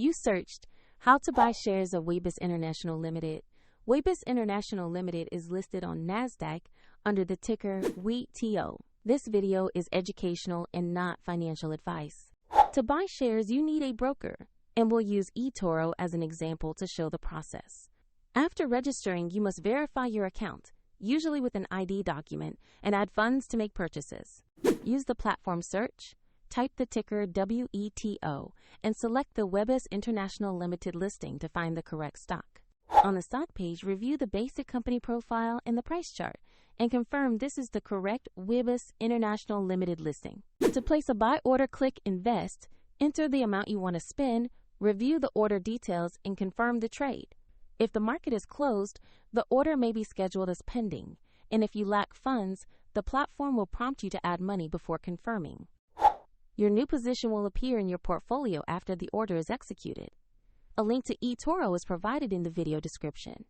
You searched how to buy shares of Webus International Ltd. Webus International Ltd. is listed on NASDAQ under the ticker WETO. This video is educational and not financial advice. To buy shares, you need a broker, and we'll use eToro as an example to show the process. After registering, you must verify your account, usually with an ID document, and add funds to make purchases. Use the platform search, type the ticker WETO, and select the Webus International Ltd. listing to find the correct stock. On the stock page, review the basic company profile and the price chart, and confirm this is the correct Webus International Ltd. listing. To place a buy order, click Invest, enter the amount you want to spend, review the order details, and confirm the trade. If the market is closed, the order may be scheduled as pending, and if you lack funds, the platform will prompt you to add money before confirming. Your new position will appear in your portfolio after the order is executed. A link to eToro is provided in the video description.